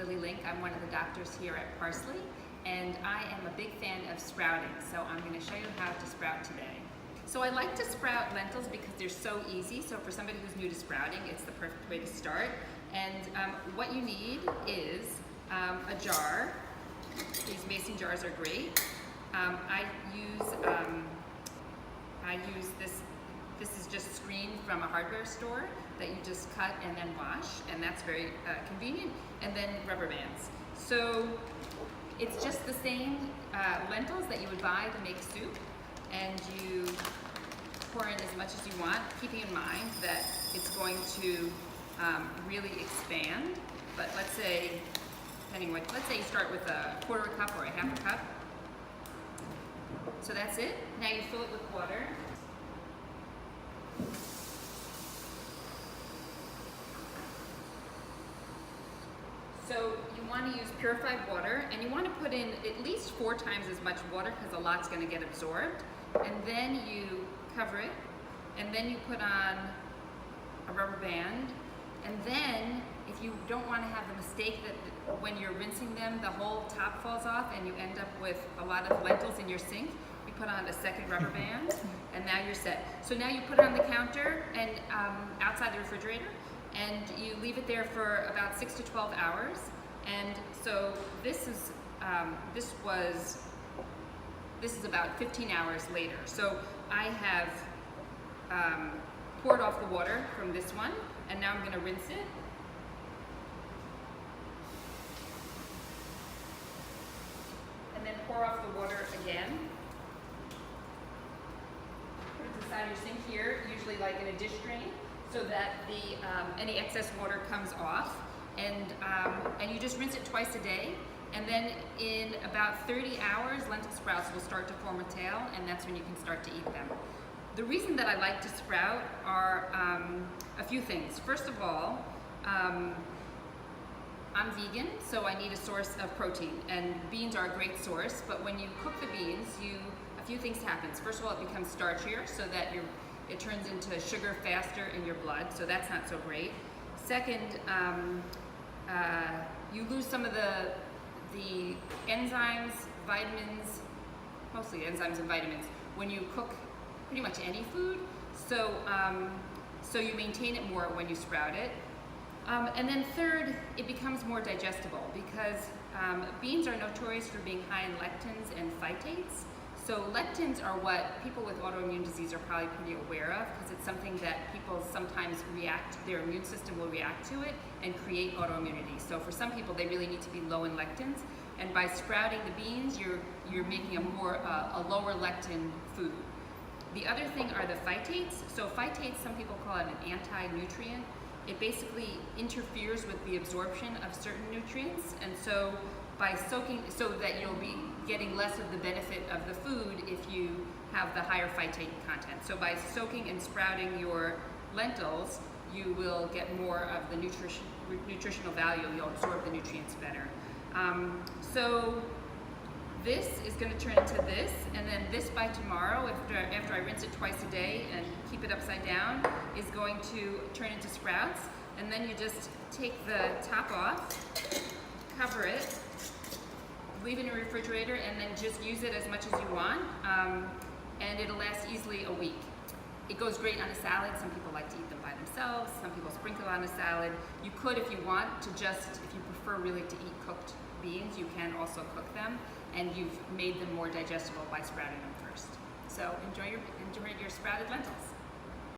Lilli Link. I'm one of the doctors here at Parsley, and I am a big fan of sprouting, so I'm going to show you how to sprout today. So I like to sprout lentils because they're so easy, so for somebody who's new to sprouting, it's the perfect way to start. And what you need is a jar. These mason jars are great. I use this is just screen from a hardware store that you just cut and then wash, and that's very convenient, and then rubber bands. So it's just the same lentils that you would buy to make soup, and you pour in as much as you want, keeping in mind that it's going to really expand. But let's say, depending what, let's say you start with a quarter cup or a half a cup. So that's it. Now you fill it with water. So you want to use purified water, and you want to put in at least 4 times as much water because a lot's going to get absorbed. And then you cover it, and then you put on a rubber band. And then, if you don't want to have the mistake that when you're rinsing them, the whole top falls off and you end up with a lot of lentils in your sink, you put on a second rubber band, and now you're set. So now you put it on the counter and outside the refrigerator, and you leave it there for about 6 to 12 hours. And so this is about 15 hours later. So I have poured off the water from this one, and now I'm going to rinse it. And then pour off the water again. Put it inside your sink here, usually like in a dish drain, so that any excess water comes off. And you just rinse it twice a day. And then in about 30 hours, lentil sprouts will start to form a tail, and that's when you can start to eat them. The reason that I like to sprout are a few things. First of all, I'm vegan, so I need a source of protein, and beans are a great source, but when you cook the beans, a few things happen. First of all, it becomes starchier, so that it turns into sugar faster in your blood, so that's not so great. Second, you lose some of the enzymes, vitamins, mostly enzymes and vitamins, when you cook pretty much any food. So, so you maintain it more when you sprout it. And then third, it becomes more digestible because beans are notorious for being high in lectins and phytates. So lectins are what people with autoimmune disease are probably pretty aware of, because it's something that people sometimes their immune system will react to it and create autoimmunity. So for some people, they really need to be low in lectins, and by sprouting the beans, you're making a lower lectin food. The other thing are the phytates. So phytates, some people call it an anti-nutrient. It basically interferes with the absorption of certain nutrients, and so by soaking, so that you'll be getting less of the benefit of the food if you have the higher phytate content. So by soaking and sprouting your lentils, you will get more of the nutritional value. You'll absorb the nutrients better. So this is going to turn into this, and then this by tomorrow, after I rinse it twice a day and keep it upside down, is going to turn into sprouts. And then you just take the top off, cover it, leave it in the refrigerator, and then just use it as much as you want, and it'll last easily a week. It goes great on a salad. Some people like to eat them by themselves. Some people sprinkle on a salad. You could, if you want, if you prefer really to eat cooked beans, you can also cook them, and you've made them more digestible by sprouting them first. So enjoy your sprouted lentils.